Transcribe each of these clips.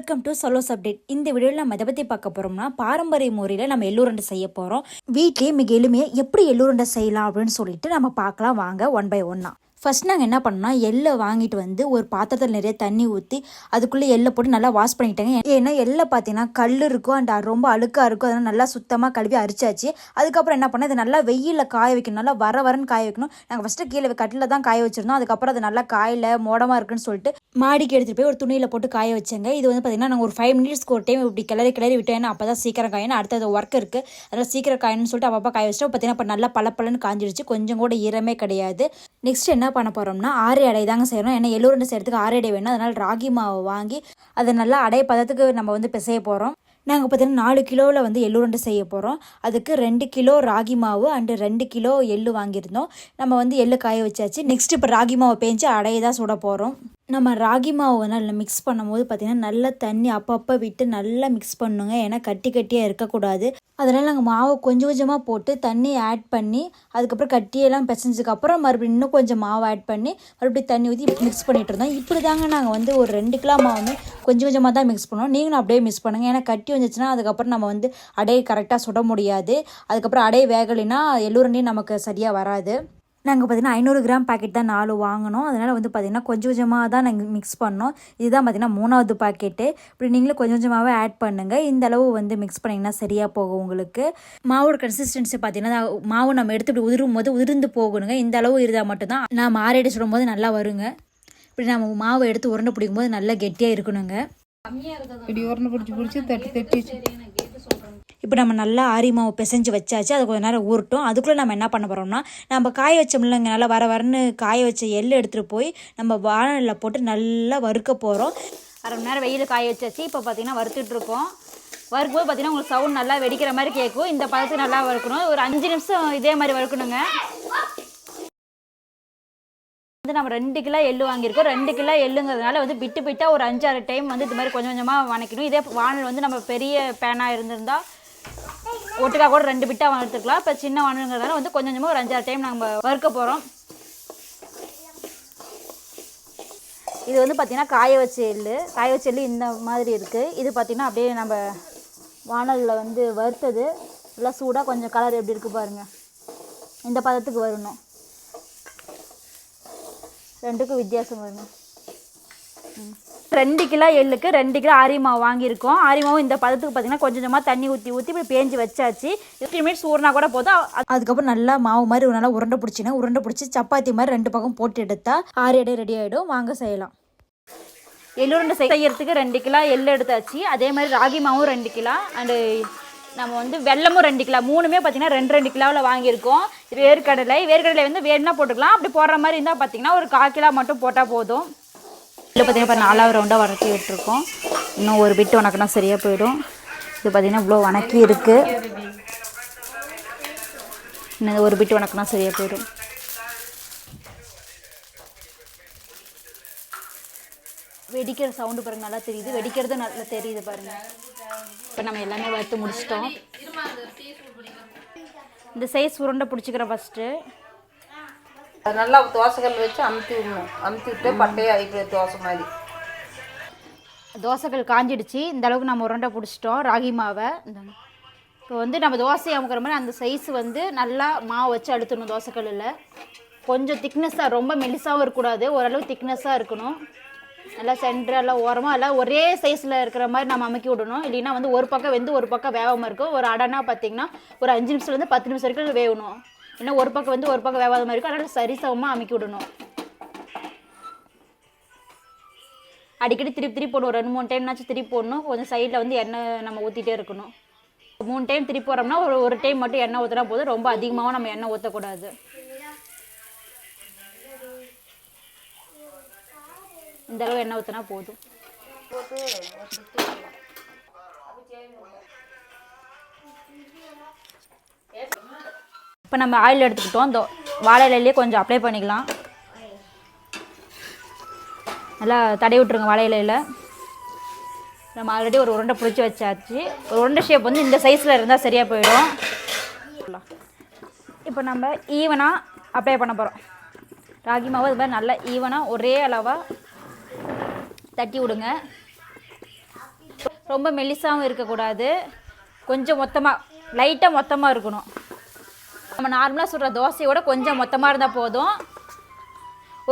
Welcome to சலோஸ் update. இந்த வீடியோவில் நம்ம எதை பற்றி பார்க்க போகிறோம்னா, பாரம்பரிய முறையில் நம்ம எள்ளுருண்டை செய்ய போகிறோம். வீட்லேயே மிக எளிமையாக எப்படி எள்ளுருண்டை செய்யலாம் அப்படின்னு சொல்லிட்டு நம்ம பார்க்கலாம் வாங்க ஒன் பை ஒன்னா. ஃபஸ்ட் நாங்கள் என்ன பண்ணோம்னா, எள்ளை வாங்கிட்டு வந்து ஒரு பாத்திரத்தில் நிறைய தண்ணி ஊற்றி அதுக்குள்ளே எள்ளை போட்டு நல்லா வாஷ் பண்ணிட்டாங்க. ஏன்னா எள்ளை பார்த்தீங்கன்னா கல் இருக்கும் அண்ட் ரொம்ப அழுக்காக இருக்கும். அதனால் நல்லா சுத்தமாக கழுவி அரிச்சாச்சு. அதுக்கப்புறம் என்ன பண்ணால் இதை நல்லா வெயிலில் காய வைக்கணும், நல்லா வரன்னு காய வைக்கணும். நாங்கள் ஃபஸ்ட்டு கீழே கட்டில் தான் காய வச்சுருந்தோம். அதுக்கப்புறம் அது நல்லா காயில் மோடமாக இருக்குன்னு சொல்லிட்டு மாடிக்கு எடுத்துகிட்டு போய் ஒரு துணியில் போட்டு காய வச்சேங்க. இது வந்து பார்த்திங்கன்னா நாங்கள் ஒரு 5 மினிட்ஸ்க்கு ஒரு டைம் இப்படி கிளறி விட்டோம். ஏன்னா அப்போ தான் சீக்கிரம் காயணும். அடுத்தது ஒர்க் இருக்குது, அதனால் சீக்கிரம் காயணும்னு சொல்லிட்டு அப்பப்போ காய வச்சுட்டு பார்த்திங்கன்னா இப்போ நல்லா பளபளன்னு காஞ்சிடுச்சு. கொஞ்சம் கூட ஈரமே கிடையாது. நெக்ஸ்ட் என்ன பண்ண போகிறோம்னா, ஆறு அடை தாங்க செய்யணும். ஏன்னா எள்ளுருண்டை செய்கிறதுக்கு 6 அடை வேணும். அதனால் ராகி மாவை வாங்கி அதை நல்லா அடை பதத்துக்கு நம்ம வந்து பிசைய போகிறோம். நாங்கள் பார்த்தீங்கன்னா 4 கிலோவில் வந்து எள்ளுருண்டை செய்ய போகிறோம். அதுக்கு 2 கிலோ ராகி மாவு அண்டு 2 கிலோ எள்ளு வாங்கியிருந்தோம். நம்ம வந்து எள்ளு காய வச்சாச்சு. நெக்ஸ்ட் இப்போ ராகி மாவை பேஞ்சு அடையை தான் சுட போகிறோம். நம்ம ராகி மாவை நல்லா மிக்ஸ் பண்ணும்போது பார்த்திங்கன்னா நல்லா தண்ணி அப்பப்போ விட்டு நல்லா மிக்ஸ் பண்ணுங்க. ஏன்னா கட்டியாக இருக்கக்கூடாது. அதனால் நாங்கள் மாவை கொஞ்சம் கொஞ்சமாக போட்டு தண்ணி ஆட் பண்ணி அதுக்கப்புறம் கட்டியெல்லாம் பிசைஞ்சதுக்கப்புறம் மறுபடியும் இன்னும் கொஞ்சம் மாவு ஆட் பண்ணி மறுபடியும் தண்ணி ஊற்றி மிக்ஸ் பண்ணிகிட்டு இருந்தோம். இப்படி தாங்க நாங்கள் வந்து ஒரு 2 கிலோ மாவு கொஞ்சம் கொஞ்சமாக தான் மிக்ஸ் பண்ணுவோம். நீங்களும் அப்படியே மிக்ஸ் பண்ணுங்கள். ஏன்னா கட்டி வந்துச்சுன்னா அதுக்கப்புறம் நம்ம வந்து அடையை கரெக்டாக சுட முடியாது. அதுக்கப்புறம் அடைய வேகலைன்னா எள்ளுருண்டையும் நமக்கு சரியாக வராது. நாங்கள் பார்த்திங்கன்னா 500 கிராம் பாக்கெட் தான் 4 வாங்கினோம். அதனால் வந்து பார்த்திங்கன்னா கொஞ்சம் கொஞ்சமாக தான் நாங்கள் மிக்ஸ் பண்ணோம். இதுதான் பார்த்திங்கன்னா 3வது பாக்கெட்டு. இப்படி நீங்களும் கொஞ்சம் கொஞ்சமாகவே ஆட் பண்ணுங்கள். இந்த அளவு வந்து மிக்ஸ் பண்ணிங்கன்னா சரியாக போகும் உங்களுக்கு. மாவோட கன்சிஸ்டன்சி பார்த்திங்கன்னா மாவு நம்ம எடுத்து இப்படி உதிரும் போது உதிர்ந்து போகணுங்க. இந்த அளவு இருந்தால் மட்டும்தான் நான் ஆறேடி சுடும் போது நல்லா வருங்க. இப்படி நம்ம மாவை எடுத்து உருண்டை பிடிக்கும் போது நல்லா கெட்டியாக இருக்கணுங்க. இப்படி உருண்டை பிடிச்சி தட்டி இப்போ நம்ம நல்லா ஆரி மாவு பிசைஞ்சு வச்சாச்சு. அது கொஞ்சம் நேரம் ஊறட்டும். அதுக்குள்ளே நம்ம என்ன பண்ண போகிறோம்னா, நம்ம காய வச்சோம்லங்க நல்லா வரன்னு காய வச்ச எள்ளு எடுத்துகிட்டு போய் நம்ம வானலில் போட்டு நல்லா வறுக்க போகிறோம். 1/2 மணி நேரம் வெயில் காய வச்சாச்சு. இப்போ பார்த்திங்கன்னா வறுத்துட்ருக்கோம். வறுக்கும்போது பார்த்திங்கன்னா உங்களுக்கு சவுண்ட் நல்லா வெடிக்கிற மாதிரி கேட்கும். இந்த பதத்துக்கு நல்லா வறுக்கணும். ஒரு 5 நிமிஷம் இதே மாதிரி வறுக்கணுங்க. வந்து நம்ம 2 கிலோ எள்ளு வாங்கியிருக்கோம். 2 கிலோ எள்ளுங்கிறதுனால வந்து விட்டு ஒரு 5-6 டைம் வந்து இது மாதிரி கொஞ்சம் கொஞ்சமாக வணக்கணும். இதே வானல் வந்து நம்ம பெரிய பேனாக இருந்திருந்தால் ஒட்டுக்காக கூட 2 பிட்டாக வறுத்துக்கலாம். இப்போ சின்ன வானலுங்கிறதுனால வந்து கொஞ்சம் கொஞ்சமாக ஒரு 5-6 டைம் நம்ம வறுக்க போகிறோம். இது வந்து பார்த்திங்கன்னா காய வச்ச எள்ளு இந்த மாதிரி இருக்குது. இது பார்த்திங்கன்னா அப்படியே நம்ம வானலில் வந்து வறுத்தது நல்லா சூடாக கொஞ்சம் கலர் எப்படி இருக்குது பாருங்கள். இந்த பதத்துக்கு வரணும். 2க்கும் வித்தியாசம் வரணும். 2 கிலோ எள்ளுக்கு 2 கிலோ ஆரி மாவு வாங்கியிருக்கோம். ஆரி மாவு இந்த பதத்துக்கு பார்த்திங்கன்னா கொஞ்சம் கொஞ்சமாக தண்ணி ஊற்றி இப்படி பேஞ்சு வச்சாச்சு. 15 மினிட்ஸ் ஊறினா கூட போதும். அதுக்கப்புறம் நல்லா மாவு மாதிரி நல்லா உருண்டை பிடிச்சி சப்பாத்தி மாதிரி 2 பக்கம் போட்டு எடுத்தால் 6 அடை ரெடி ஆகிடும். வாங்க செய்யலாம். எள்ளுருண்டை செய்யறதுக்கு 2 கிலோ எள்ளு எடுத்தாச்சு. அதே மாதிரி ராகி மாவும் 2 கிலோ அண்டு நம்ம வந்து வெல்லமும் 2 கிலோ, 3மே பார்த்திங்கன்னா 2 கிலோவில் வாங்கியிருக்கோம். வேர்க்கடலை வந்து வேணும்னா போட்டுக்கலாம். அப்படி போடுற மாதிரி இருந்தால் பார்த்திங்கன்னா ஒரு 1/4 கிலோ மட்டும் போட்டால் போதும். இதில் பார்த்திங்கன்னா இப்போ 4வது ரவுண்டாக வணக்கி விட்டுருக்கோம். இன்னும் ஒரு பிட்டு வணக்கினா சரியாக போயிடும். இது பார்த்திங்கன்னா இவ்வளோ வணக்கி இருக்குது. இன்னும் ஒரு பிட்டு வணக்கினா சரியாக போயிடும். வெடிக்கிற சவுண்டு பாருங்கள், நல்லா தெரியுது. வெடிக்கிறது நல்லா தெரியுது பாருங்கள். இப்போ நம்ம எல்லாமே வறுத்து முடிச்சிட்டோம். இந்த சைஸ் உருண்டை பிடிச்சிக்கிறோம். ஃபஸ்ட்டு நல்லா தோசைக்கல் வச்சு அமுத்தி விட்டு பட்டையாக இப்படி தோசை மாதிரி. தோசைக்கல் காஞ்சிடுச்சு. இந்த அளவுக்கு நம்ம உருண்டை பிடிச்சிட்டோம் ராகி மாவை. இப்போ வந்து நம்ம தோசை அமுக்கிற மாதிரி அந்த சைஸ் வந்து நல்லா மாவு வச்சு அழுத்தணும். தோசைக்கல்லில் கொஞ்சம் திக்னஸ்ஸாக, ரொம்ப மெலிசாகவும் இருக்கக்கூடாது, ஓரளவு திக்னஸ்ஸாக இருக்கணும். நல்லா சென்டரெல்லாம் ஓரமாக எல்லாம் ஒரே சைஸில் இருக்கிற மாதிரி நம்ம அமுக்கி விடணும். இல்லைன்னா வந்து ஒரு பக்கம் வெந்து ஒரு பக்கம் வேகாமல் இருக்கும். ஒரு அடைனா பார்த்திங்கன்னா ஒரு 5 நிமிஷத்துலேருந்து 10 நிமிஷம் வரைக்கும் வேகணும். இன்னும் ஒரு பக்கம் வந்து ஒரு பக்கம் வேகாத மாதிரி இருக்கும். அதனால் சரிசமமாக அமுக்கி விடணும். அடிக்கடி திருப்பி போடணும். 2-3 டைம்னாச்சும் திருப்பி போடணும். கொஞ்சம் சைடில் வந்து எண்ணெய் நம்ம ஊற்றிட்டே இருக்கணும். 3 டைம் திருப்பி போடுறோம்னா ஒரு டைம் மட்டும் எண்ணெய் ஊற்றினா போதும். ரொம்ப அதிகமாகவும் நம்ம எண்ணெய் ஊற்றக்கூடாது. இந்த அளவு எண்ணெய் ஊற்றினா போதும். இப்போ நம்ம ஆயில் எடுத்துக்கிட்டோம். வாழை இலையிலே கொஞ்சம் அப்ளை பண்ணிக்கலாம். நல்லா தடவி விட்டுருங்க வாழை இலையில். நம்ம ஆல்ரெடி ஒரு உருண்டை பிடிச்சி வச்சாச்சு. ஒரு உருண்டை ஷேப் வந்து இந்த சைஸில் இருந்தால் சரியாக போயிடும். இப்போ நம்ம ஈவனாக அப்ளை பண்ண போகிறோம். ராகி மாவு இது மாதிரி நல்லா ஈவனாக ஒரே அளவாக தட்டி விடுங்க. ரொம்ப மெல்லிசாவும் இருக்கக்கூடாது, கொஞ்சம் மொத்தமாக லைட்டாக மொத்தமாக இருக்கணும். நம்ம நார்மலாக சுடுற தோசையோட கொஞ்சம் மொத்தமாக இருந்தால் போதும்.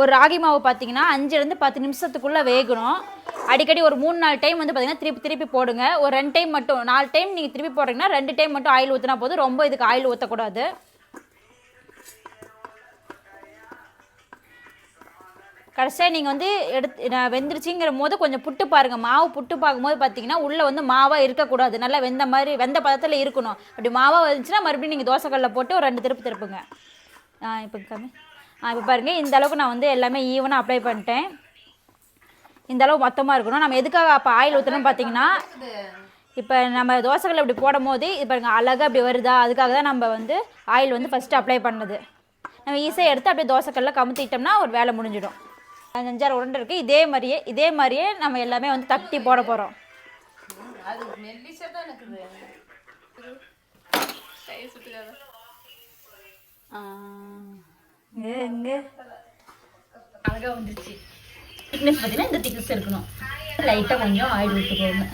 ஒரு ராகி மாவு பார்த்தீங்கன்னா 5-10 நிமிஷத்துக்குள்ளே வேகணும். அடிக்கடி ஒரு 3-4 டைம் வந்து பார்த்தீங்கன்னா திருப்பி போடுங்க. ஒரு 2 டைம் மட்டும், 4 டைம் நீங்கள் திருப்பி போடுறீங்கன்னா 2 டைம் மட்டும் ஆயில் ஊற்றினா போதும். ரொம்ப இதுக்கு ஆயில் ஊற்றக்கூடாது. கடைசியாக நீங்கள் வந்து வெந்துருச்சுங்கிற போது கொஞ்சம் புட்டு பாருங்கள். மாவு புட்டு பார்க்கும்போது பார்த்தீங்கன்னா உள்ளே வந்து மாவாக இருக்கக்கூடாது, நல்லா வெந்த பதத்தில் இருக்கணும். அப்படி மாவாக வந்துச்சுன்னா மறுபடியும் நீங்கள் தோசைக்கல்லில் போட்டு ஒரு 2 திருப்புங்க. இப்போ கம்மி. இப்போ பாருங்கள், இந்த அளவுக்கு நான் வந்து எல்லாமே ஈவனாக அப்ளை பண்ணிட்டேன். இந்த அளவு மொத்தமாக இருக்கணும். நம்ம எதுக்காக அப்போ ஆயில் ஊற்றணும் பார்த்தீங்கன்னா, இப்போ நம்ம தோசைக்கல்ல இப்படி போடும் போது இது பாருங்கள் அழகாக அப்படி வருதா, அதுக்காக தான் நம்ம வந்து ஆயில் வந்து ஃபஸ்ட்டு அப்ளை பண்ணது. நம்ம ஈஸியாக எடுத்து அப்படியே தோசைக்கல்ல கமுத்திட்டோம்னா ஒரு வேலை முடிஞ்சிடும். 5-6 உருண்டை இருக்குது. இதே மாதிரியே நம்ம எல்லாமே வந்து தட்டி போட போகிறோம். அது மெல்லிசா தான் இருக்குது. இங்கே அழகாக வந்துருச்சு. திக்னஸ் பார்த்தீங்கன்னா இந்த திக்னஸ் இருக்கணும். லைட்டாக கொஞ்சம் ஆயில் ஊற்றிக்கோங்க.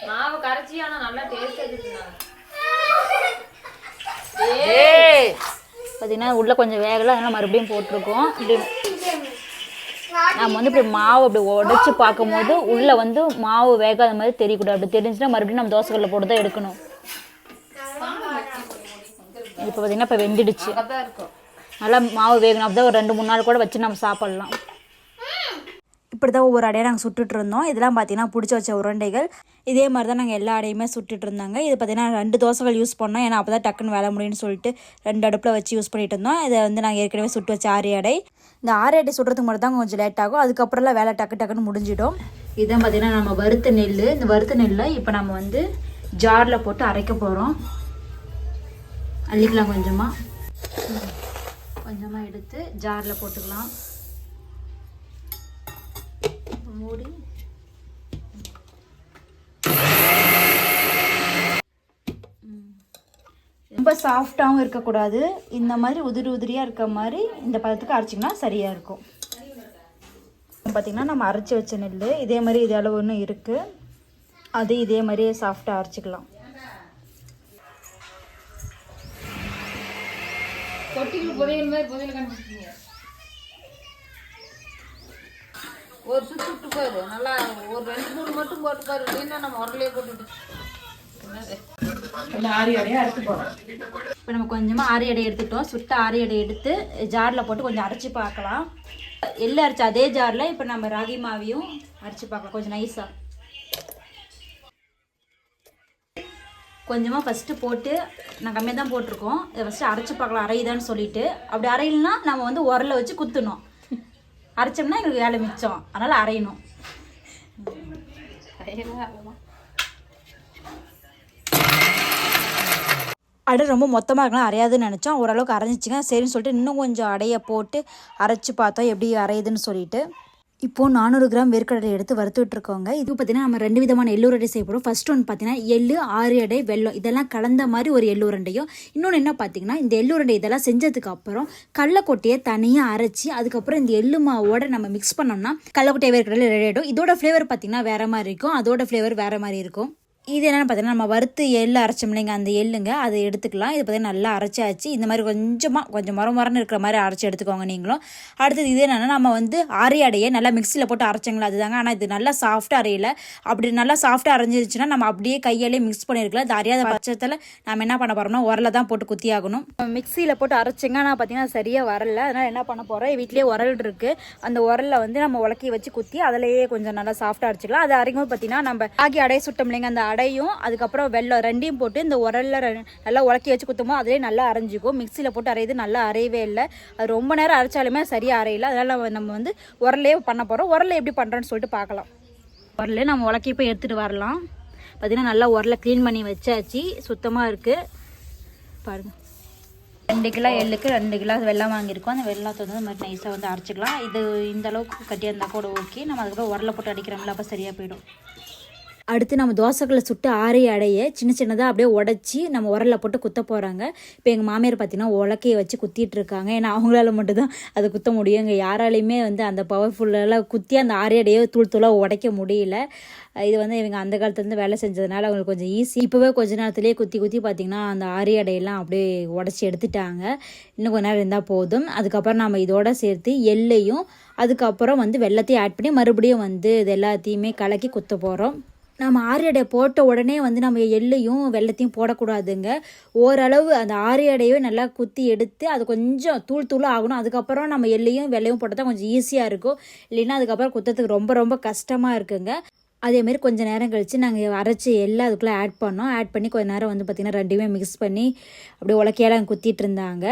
மாவு கரைச்சி ஆனால் நல்லா டேஸ்ட்டாக இருக்குங்க. பார்த்தீங்கன்னா உள்ளே கொஞ்சம் வேகலை, அதனால் மறுபடியும் போட்டிருக்கோம். இப்படி நம்ம வந்து இப்படி மாவு அப்படி உடச்சி பார்க்கும்போது உள்ளே வந்து மாவு வேகாத மாதிரி தெரியக்கூடாது. அப்படி தெரிஞ்சுன்னா மறுபடியும் நம்ம தோசைக்கல்ல போட்டு தான் எடுக்கணும். இப்போ பார்த்தீங்கன்னா இப்போ வெந்துடுச்சு. நல்லா மாவு வேகணும். அப்போ தான் ஒரு 2-3 நாள் கூட வச்சு நம்ம சாப்பிட்லாம். இப்படி தான் ஒவ்வொரு அடையாக நாங்கள் சுட்டுட்டு இருந்தோம். இதெல்லாம் பார்த்தீங்கன்னா பிடிச்சி வச்ச உருண்டைகள். இதே மாதிரி தான் நாங்கள் எல்லா அடையுமே சுட்டுட்டு இருந்தாங்க. இது பார்த்தீங்கன்னா 2 தோசைகள் யூஸ் பண்ணோம். ஏன்னா அப்போ தான் டக்குன்னு வேலை முடியும்னு சொல்லிட்டு 2 அடுப்பில் வச்சு யூஸ் பண்ணிட்டு இருந்தோம். இதை வந்து நாங்கள் ஏற்கனவே சுட்டு வச்ச 6 அடை. இந்த 6 அடை சுடுறதுக்கு மட்டும் தான் கொஞ்சம் லேட் ஆகும். அதுக்கப்புறம்லாம் வேலை டக்குன்னு முடிஞ்சிடும். இதுதான் பார்த்தீங்கன்னா நம்ம வறுத்த நெல். இந்த வறுத்த நெல்லை இப்போ நம்ம வந்து ஜாரில் போட்டு அரைக்க போகிறோம். அள்ளிக்கலாம் கொஞ்சமாக எடுத்து ஜாரில் போட்டுக்கலாம். மூடி ரொம்ப சாஃப்டாகவும் இருக்கக்கூடாது. இந்த மாதிரி உதிரியாக இருக்க மாதிரி இந்த பதத்துக்கு அரைச்சிங்கன்னா சரியாக இருக்கும். பார்த்திங்கன்னா நம்ம அரைச்சி வச்ச நெல் இதே மாதிரி இதே அளவு ஒன்று இருக்குது. அது இதே மாதிரியே சாஃப்டாக அரைச்சிக்கலாம். தொட்டிக்கு பொரியல் மாதிரி பொரியல் கண்டுபிடிச்சிங்க. ஒரு சுட்டு பாரு, நல்லா ஒரு 2-3 மட்டும் போட்டு பாரு. இல்லைன்னா நம்ம உரலையே போட்டுட்டு ஆரி அடையாக எடுத்து போகிறோம். இப்போ நம்ம கொஞ்சமாக ஆரி அடை எடுத்துட்டோம். சுட்ட ஆரி அடை எடுத்து ஜாரில் போட்டு கொஞ்சம் அரைச்சி பார்க்கலாம். எள்ளு அரைச்சி அதே ஜாரில் இப்போ நம்ம ராகி மாவையும் அரைச்சி பார்க்கலாம் கொஞ்சம் நைஸாக. கொஞ்சமாக ஃபஸ்ட்டு போட்டு நான் கம்மியாக தான் போட்டிருக்கோம். இதை ஃபஸ்ட்டு அரைச்சி பார்க்கலாம் அரையுதான்னு சொல்லிட்டு. அப்படி அரையிலனா நம்ம வந்து உரலை வச்சு குத்தணும். அரைச்சோம்னா எங்களுக்கு வேலை மிச்சம், அதனால் அரையணும். அடை ரொம்ப மொத்தமாக இருக்கலாம், அரையாதுன்னு நினச்சோம். ஓரளவுக்கு அரைஞ்சிச்சிங்க. சரின்னு சொல்லிட்டு இன்னும் கொஞ்சம் அடையை போட்டு அரைச்சி பார்த்தோம் எப்படி அரையுதுன்னு சொல்லிட்டு. இப்போது 400 கிராம் வேர்க்கடலை எடுத்து வறுத்துட்ருக்கோங்க. இது பார்த்திங்கன்னா நம்ம 2 விதமான எள்ளு உருண்டை செய்ய போகிறோம். ஃபர்ஸ்ட் ஒன்று பார்த்திங்கன்னா எள்ளு, 6 அடை, வெல்லம் இதெல்லாம் கலந்த மாதிரி ஒரு எள்ளு உருண்டையும். இன்னொன்று என்ன பார்த்திங்கன்னா இந்த எள்ளு உருண்டை இதெல்லாம் செஞ்சதுக்கு அப்புறம் கடலக்கொட்டையை தனியாக அரைச்சி அதுக்கப்புறம் இந்த எள்ளு மாவோட நம்ம மிக்ஸ் பண்ணோம்னா கடலக்கொட்டை வேர்க்கடலை ரெடி ஆகிடும். இதோட ஃப்ளேவர் பார்த்திங்கன்னா வேறு மாதிரி இருக்கும், அதோட ஃப்ளேவர் வேறு மாதிரி இருக்கும். இது என்னென்னு பார்த்தீங்கன்னா நம்ம வறுத்து எள்ளு அரைச்சோம் இல்லைங்க, அந்த எள்ளுங்க அதை எடுத்துக்கலாம். இது பார்த்தீங்கன்னா நல்லா அரைச்சாச்சு. இந்த மாதிரி கொஞ்சம் மரன்னு இருக்கிற மாதிரி அரைச்சி எடுத்துக்கோங்க நீங்களும். அடுத்தது இது என்னென்னா நம்ம வந்து ஆரி அடையை நல்லா மிக்சியில் போட்டு அரைச்சிங்களா அதுதாங்க. ஆனால் இது நல்லா சாஃப்டாக அரையில. அப்படி நல்லா சாஃப்டாக அரைஞ்சிருச்சுன்னா நம்ம அப்படியே கையாலே மிக்ஸ் பண்ணியிருக்கலாம். இது அறியாத பட்சத்தில் நம்ம என்ன பண்ண போகிறோம்னா உரலை தான் போட்டு குத்தி ஆகணும். மிக்சியில் போட்டு அரைச்சிங்க ஆனால் பார்த்தீங்கன்னா சரியாக வரல. அதனால் என்ன பண்ண போகிறோம், வீட்லேயே உரல் இருக்குது. அந்த உரலில் வந்து நம்ம உலக்கி வச்சு குத்தி அதிலேயே கொஞ்சம் நல்லா சாஃப்டாக அரைச்சிக்கலாம். அது அரைக்கும் போது பார்த்தீங்கன்னா நம்ம ராகி அடைய சுட்டோம் இல்லைங்க, அந்த அடையும் அதுக்கப்புறம் வெல்லம் ரெண்டையும் போட்டு இந்த உரல்ல நல்லா உலக்கி வச்சு குத்துமோ அதிலே நல்லா அரைஞ்சிக்கும். மிக்சியில் போட்டு அரைது நல்லா அரையவே இல்லை. அது ரொம்ப நேரம் அரைச்சாலுமே சரியாக அரையில. அதனால் நம்ம வந்து உரலே பண்ண போகிறோம். உரலை எப்படி பண்ணுறோன்னு சொல்லிட்டு பார்க்கலாம். உரலே நம்ம உலக்கி போய் எடுத்துகிட்டு வரலாம். பார்த்திங்கன்னா நல்லா உரலை க்ளீன் பண்ணி வச்சாச்சு, சுத்தமாக இருக்குது பாருங்கள். 2 கிலோ எள்ளுக்கு 2 கிலோ வெல்லம் வாங்கியிருக்கோம். அந்த வெள்ளத்தை வந்து மாதிரி நைஸாக வந்து அரைச்சிக்கலாம். இது இந்த அளவுக்கு கட்டியாக இருந்தால் கூட ஓகே. நம்ம அதுக்கப்புறம் உரலை போட்டு அடிக்கிறோம்ல, அப்போ சரியாக போயிடும். அடுத்து நம்ம தோசைகளை சுட்டு ஆரிய அடைய சின்ன சின்னதாக அப்படியே உடச்சி நம்ம உரலில் போட்டு குத்த போகிறாங்க. இப்போ எங்கள் மாமியார் பார்த்தீங்கன்னா உலக்கையை வச்சு குத்திட்டு இருக்காங்க. ஏன்னா அவங்களால மட்டும்தான் அதை குத்த முடியும். இங்கே யாராலையுமே வந்து அந்த பவர்ஃபுல்லெல்லாம் குத்தி அந்த ஆரிய அடையை தூள் தூளாக உடைக்க முடியல. இது வந்து இவங்க அந்த காலத்துலேருந்து வேலை செஞ்சதுனால அவங்களுக்கு கொஞ்சம் ஈஸி. இப்போவே கொஞ்ச நேரத்துலேயே குத்தி குத்தி பார்த்திங்கன்னா அந்த ஆரிய அடையெல்லாம் அப்படியே உடச்சி எடுத்துட்டாங்க. இன்னும் கொஞ்ச நேரம் இருந்தால் போதும். அதுக்கப்புறம் நம்ம இதோட சேர்த்து எள்ளையும் அதுக்கப்புறம் வந்து வெல்லத்தையும் ஆட் பண்ணி மறுபடியும் வந்து இது எல்லாத்தையுமே கலக்கி குத்த போகிறோம். நம்ம ஆரியடை போட்ட உடனே வந்து நம்ம எள்ளையும் வெல்லத்தையும் போடக்கூடாதுங்க. ஓரளவு அந்த ஆரியடையை நல்லா குத்தி எடுத்து அது கொஞ்சம் தூள் தூளாக ஆகணும். அதுக்கப்புறம் நம்ம எள்ளையும் வெள்ளையும் போட்டால் தான் கொஞ்சம் ஈஸியாக இருக்கும். இல்லைன்னா அதுக்கப்புறம் குத்துறதுக்கு ரொம்ப ரொம்ப கஷ்டமாக இருக்குங்க. அதேமாரி கொஞ்சம் நேரம் கழித்து நாங்கள் அரைச்சி எல்லாம் அதுக்குள்ளே ஆட் பண்ணோம். ஆட் பண்ணி கொஞ்சம் நேரம் வந்து பார்த்திங்கன்னா ரெண்டுமே மிக்ஸ் பண்ணி அப்படியே உலக்கையெல்லாம் குத்திட்டு இருந்தாங்க.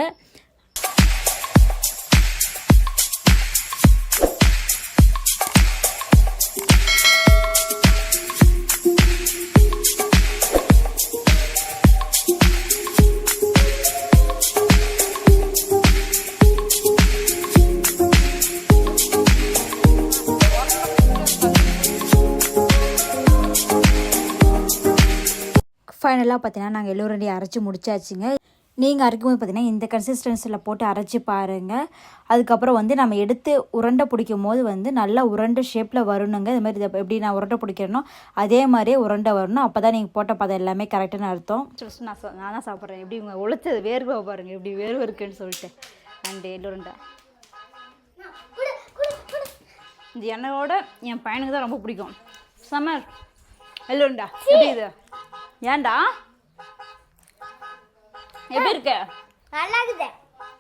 ஃபைனலாக பார்த்தீங்கன்னா நாங்கள் எள்ளுருண்டி அரைச்சி முடிச்சாச்சுங்க. நீங்கள் அரைக்கும்போது பார்த்தீங்கன்னா இந்த கன்சிஸ்டன்சியில் போட்டு அரைச்சி பாருங்கள். அதுக்கப்புறம் வந்து நம்ம எடுத்து உருண்டை பிடிக்கும் போது வந்து நல்லா உருண்டை ஷேப்பில் வரணுங்க. இது மாதிரி எப்படி நான் உருண்டை பிடிக்கிறேனோ அதே மாதிரியே உருண்டை வரணும். அப்போ தான் நீங்கள் போட்ட பதம் எல்லாமே கரெக்டுன்னு அர்த்தம். நான் தான் சாப்பிட்றேன். எப்படி இவங்க உழைச்சது வேர்வை பாருங்கள், எப்படி வேர்வை இருக்குன்னு சொல்லிட்டு. அண்டு எள்ளுருண்டை இந்த எண்ணெயோட என் பையனுக்கு தான் ரொம்ப பிடிக்கும். சம்மர் எள்ளுருண்டா எப்படி இது? ஏன்டா எப்படி இருக்க? நல்லா இருக்குது.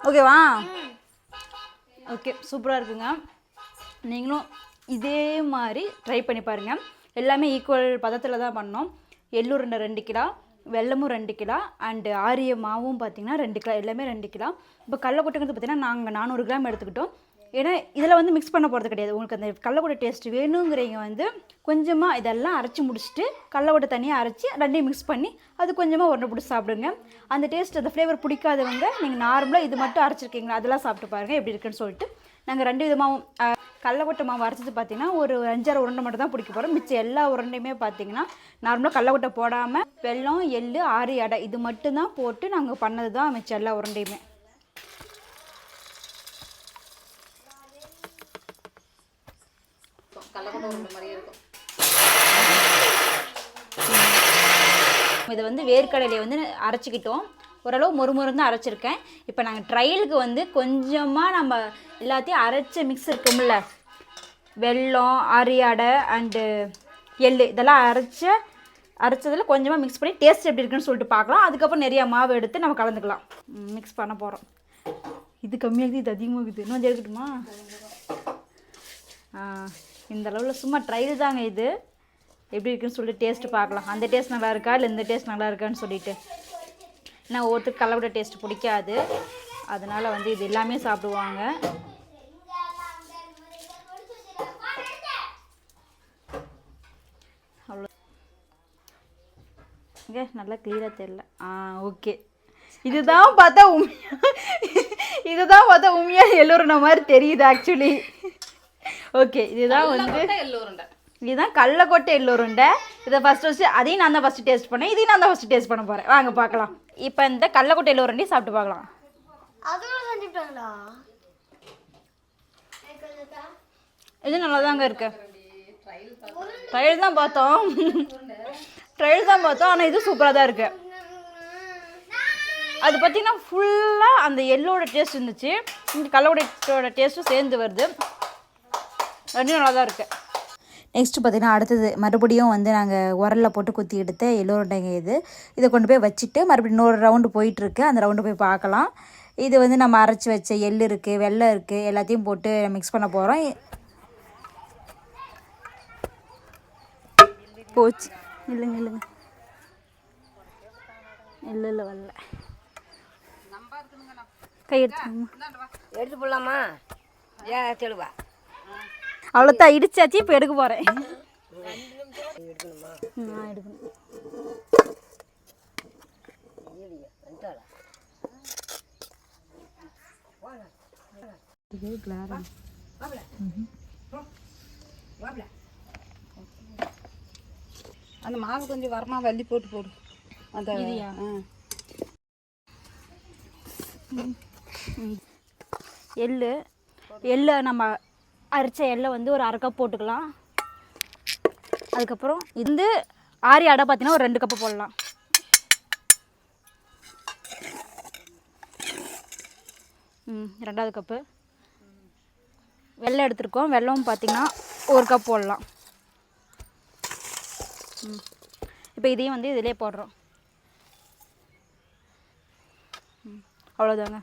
ஓகேவா? ஓகே, சூப்பராக இருக்குங்க. நீங்களும் இதே மாதிரி ட்ரை பண்ணி பாருங்கள். எல்லாமே ஈக்குவல் பதத்தில் தான் பண்ணோம். எள்ளுருண்டை 2 கிலோ, வெல்லமும் 2 கிலோ, அண்டு ஆரிய மாவும் பார்த்திங்கன்னா 2 கிலோ, எல்லாமே 2 கிலோ. இப்போ கடலக்கொட்டைங்கிறது பார்த்திங்கன்னா நாங்கள் 400 கிராம் எடுத்துக்கிட்டோம். ஏன்னா இதில் வந்து மிக்ஸ் பண்ண போகிறது கிடையாது. உங்களுக்கு அந்த கடலக்கொட்டை டேஸ்ட் வேணுங்கிறீங்க வந்து கொஞ்சமாக இதெல்லாம் அரைச்சி முடிச்சுட்டு கடலக்கொட்டை தனியாக அரைச்சி ரெண்டையும் மிக்ஸ் பண்ணி அது கொஞ்சமாக உருண்டை பிடிச்சி சாப்பிடுங்க. அந்த டேஸ்ட் அந்த ஃப்ளேவர் பிடிக்காதவங்க நீங்கள் நார்மலாக இது மட்டும் அரைச்சிருக்கீங்களா அதெல்லாம் சாப்பிட்டு பாருங்கள் எப்படி இருக்குன்னு சொல்லிட்டு. நாங்கள் 2 விதமாகவும் கடலக்கொட்டை மாவு அரைச்சது பார்த்திங்கன்னா ஒரு 5-6 உருண்டை மட்டும் தான் பிடிக்க போகிறோம். மிச்சம் எல்லா உருண்டையுமே பார்த்திங்கன்னா நார்மலாக கடலக்கொட்டை போடாமல் வெல்லம், எள், ஆரிய அடை இது மட்டும்தான் போட்டு நாங்கள் பண்ணது தான் மிச்சம் எல்லா உருண்டையுமே. இதை வந்து வேர்க்கடலையை வந்து அரைச்சிக்கிட்டோம். ஓரளவு மொறுமொறு தான் அரைச்சிருக்கேன். இப்போ நாங்கள் ட்ரையலுக்கு வந்து கொஞ்சமாக நம்ம எல்லாத்தையும் அரைச்ச மிக்ஸ் இருக்கும்ல, வெல்லம், ஆரியாடை அண்டு எள் இதெல்லாம் அரைச்சதில் கொஞ்சமாக மிக்ஸ் பண்ணி டேஸ்ட் எப்படி இருக்குன்னு சொல்லிட்டு பார்க்கலாம். அதுக்கப்புறம் நிறையா மாவு எடுத்து நம்ம கலந்துக்கலாம். மிக்ஸ் பண்ண போகிறோம். இது கம்மியாகுது, இது அதிகமாகுது. இன்னும் சேர்க்கட்டுமா? இந்த அளவில் சும்மா ட்ரையல் தாங்க. இது எப்படி இருக்குன்னு சொல்லிட்டு டேஸ்ட்டு பார்க்கலாம். அந்த டேஸ்ட் நல்லா இருக்கா இல்லை இந்த டேஸ்ட் நல்லா இருக்கான்னு சொல்லிட்டு. ஏன்னா ஒவ்வொருத்தருக்கு கடலக்கொட்டை டேஸ்ட் பிடிக்காது. அதனால் வந்து இது எல்லாமே சாப்பிடுவாங்க. அவ்வளோ இங்கே நல்லா கிளியராக தெரியல. ஓகே, இதுதான் பார்த்தா உண்மையாக எள்ளுருண்டை மாதிரி தெரியுது ஆக்சுவலி. ஓகே, இதுதான் வந்து எள்ளுருண்டை. இதுதான் கடலக்கொட்டை எள்ளுருண்டை. இதை ஃபஸ்ட்டு அதையும் நான் தான் ஃபஸ்ட்டு டேஸ்ட் பண்ணேன். இதையும் நான் தான் ஃபஸ்ட்டு டேஸ்ட் பண்ண போகிறேன். வாங்க பார்க்கலாம். இப்போ இந்த கடலக்கொட்டை எள்ளுருண்டையும் சாப்பிட்டு பார்க்கலாம். அதுவும் செஞ்சுட்டாங்களா? இது நல்லா தாங்க இருக்கு. ட்ரையல் தான் பார்த்தோம். ஆனால் இது சூப்பராக தான் இருக்குது. அது பார்த்திங்கன்னா ஃபுல்லாக அந்த எள்ளோட டேஸ்ட் இருந்துச்சு. இந்த கடலக்கொட்டையோட டேஸ்ட்டும் சேர்ந்து வருது. ரெண்டும் நல்லா தான் இருக்குது. நெக்ஸ்ட்டு பார்த்திங்கன்னா அடுத்தது மறுபடியும் வந்து நாங்கள் உரலில் போட்டு குத்தி எடுத்த எள்ளுருண்டைங்க. இதை கொண்டு போய் வச்சுட்டு மறுபடியும் இன்னொரு ரவுண்டு போயிட்டுருக்கு. அந்த ரவுண்டு போய் பார்க்கலாம். இது வந்து நம்ம அரைச்சி வச்ச எள் இருக்குது, வெல்லம் இருக்குது, எல்லாத்தையும் போட்டு மிக்ஸ் பண்ண போகிறோம். போச்சு. இல்லைங்க இல்லை வரல. கை எடுத்து போடலாமா? தெளிவா அவ்வளோதான் இடிச்சாச்சு. இப்போ எடுக்க போகிறேன். நான் எடுக்கணும். அந்த மாவு கொஞ்சம் வரமா வள்ளி போட்டு போடு. அந்த எள்ளு நம்ம அரைச்ச எள்ளை வந்து ஒரு 1/2 கப் போட்டுக்கலாம். அதுக்கப்புறம் இது ஆரி அடை பார்த்தீங்கன்னா ஒரு 2 கப்பு போடலாம். ரெண்டாவது கப்பு வெல்லம் எடுத்துருக்கோம். வெல்லம் பார்த்திங்கன்னா 1 கப் போடலாம். இப்போ இதையும் வந்து இதிலே போடுறோம். அவ்வளோதாங்க.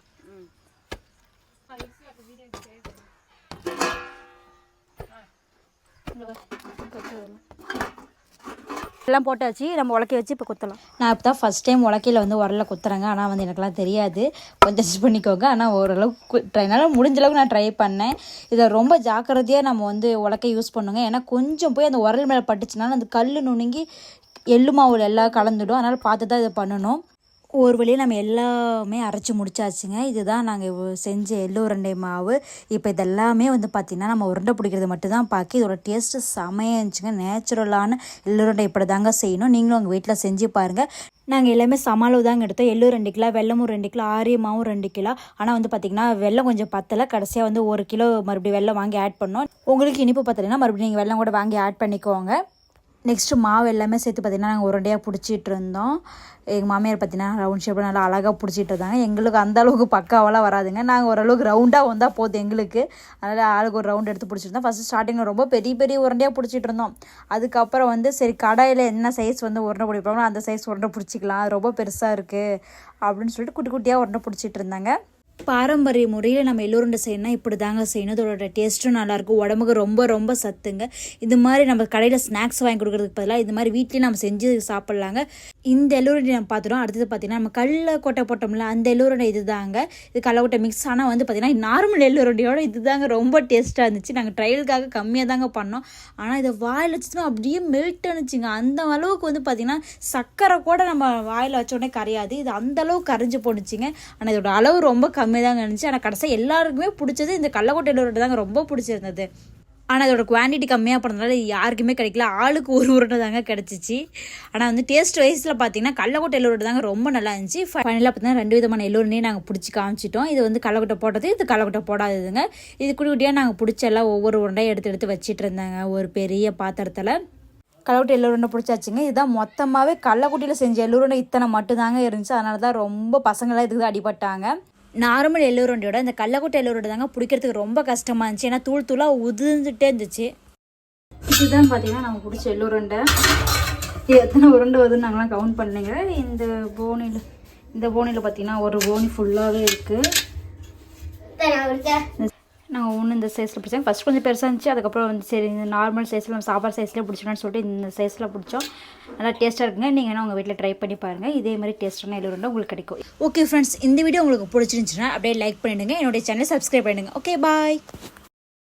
எல்லாம் போட்டாச்சு. நம்ம உலக்கை வச்சு இப்போ குத்தலாம். நான் இப்போ தான் ஃபஸ்ட் டைம் உலக்கையில் வந்து உரல குத்துறேங்க. ஆனால் வந்து எனக்குலாம் தெரியாது, கொஞ்சம் டெஸ்ட் பண்ணிக்கோங்க. ஆனால் ஓரளவுக்கு என்னால் முடிஞ்ச அளவுக்கு நான் ட்ரை பண்ணேன். இதை ரொம்ப ஜாக்கிரதையாக நம்ம வந்து உலக்கை யூஸ் பண்ணுங்க. ஏன்னா கொஞ்சம் போய் அந்த உரல் மேலே பட்டுச்சுனாலும் அந்த கல் நுணுங்கி எள்ளு மாவில் எல்லாம் கலந்துடும். அதனால் பார்த்து தான் இதை பண்ணணும். ஒரு வழியாக நம்ம எல்லாமே அரைச்சி முடிச்சாச்சுங்க. இதுதான் நாங்கள் செஞ்ச எள்ளு உருண்டை மாவு. இப்போ இதெல்லாமே வந்து பார்த்திங்கன்னா நம்ம உருண்டை பிடிக்கிறது மட்டும்தான் பாக்கி. இதோட டேஸ்ட்டு செமையாக இருந்துச்சுங்க. நேச்சுரலான எள்ளு உருண்டை இப்படி தாங்க செய்யணும். நீங்களும் உங்கள் வீட்டில் செஞ்சு பாருங்கள். நாங்கள் எல்லாமே சமாளவு தாங்க எடுத்தோம். எள்ளு 2 கிலோ, வெல்லமும் 2 கிலோ, ஆரிய மாவும் 2 கிலோ. ஆனால் வந்து பார்த்திங்கன்னா வெல்லம் கொஞ்சம் பத்தலை. கடைசியாக வந்து 1 கிலோ மறுபடியும் வெல்லம் வாங்கி ஆட் பண்ணோம். உங்களுக்கு இனிப்பு பத்தலைன்னா மறுபடியும் நீங்கள் வெல்லம் கூட வாங்கி ஆட் பண்ணிக்கோங்க. நெக்ஸ்ட்டு மாவு எல்லாமே சேர்த்து பார்த்திங்கன்னா நாங்கள் உருண்டையாக பிடிச்சிட்டு இருந்தோம். எங்கள் மாமியார் பார்த்திங்கன்னா ரவுண்ட் ஷேப்பில் நல்லா அழகாக பிடிச்சிட்டு இருந்தாங்க. எங்களுக்கு அந்தளவுக்கு பக்காவெல்லாம் வராதுங்க. நாங்கள் ஓரளவுக்கு ரவுண்டாக வந்தால் போதும் எங்களுக்கு. அதனால் ஆளுக்கு ஒரு ரவுண்ட் எடுத்து பிடிச்சிருந்தோம். ஃபஸ்ட்டு ஸ்டார்டிங்கில் ரொம்ப பெரிய பெரிய உருண்டையாக பிடிச்சிட்டு இருந்தோம். அதுக்கப்புறம் வந்து சரி கடாயில் என்ன சைஸ் வந்து உருண்டை பிடிப்பாங்களோ அந்த சைஸ் உருண்டை பிடிச்சிக்கலாம், ரொம்ப பெருசாக இருக்குது அப்படின்னு சொல்லிட்டு குட்டி குட்டியாக உருண்டை பிடிச்சிட்டு இருந்தாங்க. பாரம்பரிய முறையில் நம்ம எள்ளுருண்டை செய்யணும்னா இப்படி தாங்க செய்யணும். இதோட டேஸ்ட்டும் நல்லாயிருக்கும், உடம்புக்கு ரொம்ப ரொம்ப சத்துங்க. இது மாதிரி நம்ம கடையில் ஸ்நாக்ஸ் வாங்கி கொடுக்குறதுக்கு பதிலாக இது மாதிரி வீட்லேயும் நம்ம செஞ்சு சாப்பிட்லாங்க. இந்த எள்ளுருண்டை நம்ம பார்த்துட்டோம். அடுத்தது பார்த்திங்கன்னா நம்ம கடல கொட்டை போட்டோம்ல அந்த எள்ளுருண்டை இது தாங்க. இது கடல கொட்டை மிக்ஸ் ஆனால் வந்து பார்த்திங்கன்னா நார்மல் எள்ளுருண்டையோட இது தாங்க ரொம்ப டேஸ்ட்டாக இருந்துச்சு. நாங்கள் ட்ரையலுக்காக கம்மியாக தாங்க பண்ணோம். ஆனால் இதை வாயில் வச்சுன்னா அப்படியே மெல்ட் ஆனிச்சுங்க. அந்த அளவுக்கு வந்து பார்த்திங்கன்னா சர்க்கரை கூட நம்ம வாயில் வச்சோடனே கரையாது. இது அந்தளவுக்கு கரைஞ்சி போணுச்சுங்க. ஆனால் இதோட அளவு ரொம்ப கம்மியாக தாங்க இருந்துச்சு. ஆனால் கடைசியாக எல்லாருக்குமே பிடிச்சது இந்த கடலக்கொட்டை எள்ளுருண்டை தாங்க ரொம்ப பிடிச்சிருந்தது. ஆனால் அதோட குவான்டிட்டி கம்மியாக போனதுனால யாருக்குமே கிடைக்கல. ஆளுக்கு ஒரு உருண்டை தாங்க கிடச்சிச்சு. ஆனால் வந்து டேஸ்ட் வைஸில் பார்த்தீங்கன்னா கடலக்கொட்டை எள்ளுருண்டை தாங்க ரொம்ப நல்லா இருந்துச்சு. ஃபைனலாக பார்த்தீங்கன்னா 2 விதமான எள்ளுருண்டையும் நாங்கள் பிடிச்சி காமிச்சிட்டோம். இது வந்து கடலக்கொட்டை போட்டது, இது கடலக்கொட்டை போடாததுங்க. இது குட்டி குட்டியாக நாங்கள் பிடிச்செல்லாம் ஒவ்வொரு உருண்டையும் எடுத்து எடுத்து வச்சிட்டு இருந்தாங்க ஒரு பெரிய பாத்திரத்தில். கடலக்கொட்டை எள்ளுருண்டை பிடிச்சாச்சுங்க. இதுதான் மொத்தமாகவே கடலக்குட்டியில் செஞ்ச எள்ளுருண்டை இத்தனை மட்டும்தாங்க இருந்துச்சு. அதனால தான் ரொம்ப பசங்களாம் இதுக்கு அடிபட்டாங்க. நார்மல் எள்ளுருண்டையோட இந்த கடலக்கொட்டை எள்ளுருண்டை தாங்க பிடிக்கிறதுக்கு ரொம்ப கஷ்டமாக இருந்துச்சு. ஏன்னா தூள் தூளாக உதிர்ந்துட்டே இருந்துச்சு. இதுதான் பார்த்தீங்கன்னா நம்ம பிடிச்ச எள்ளுருண்டை. இது எத்தனை உருண்டை வருதுன்னு நாங்களாம் கவுண்ட் பண்ணிங்க. இந்த போனியில் பார்த்தீங்கன்னா ஒரு போனி ஃபுல்லாகவே இருக்குது. நாங்கள் ஒன்று இந்த சைஸில் பிடிச்சோம். ஃபஸ்ட் கொஞ்சம் பெருசாக இருந்துச்சு. அதுக்கப்புறம் வந்து சரி இந்த நார்மல் சைஸில் நம்ம சாப்பாடு சைஸ்லேயே பிடிச்சோன்னு சொல்லிட்டு இந்த சைஸில் பிடிச்சோம். நல்லா டேஸ்ட்டாக இருக்குங்க. நீங்கள் வேணால் உங்கள் வீட்டில் ட்ரை பண்ணி பாருங்கள். இதே மாதிரி டேஸ்ட்டான எள்ளுருண்டை உங்களுக்கு கிடைக்கும். ஓகே ஃப்ரெண்ட்ஸ், இந்த வீடியோ உங்களுக்கு பிடிச்சிருந்துச்சுன்னா அப்படியே லைக் பண்ணிவிடுங்க. என்னுடைய சேனலை சப்ஸ்கிரைப் பண்ணிடுங்க. Okay bye.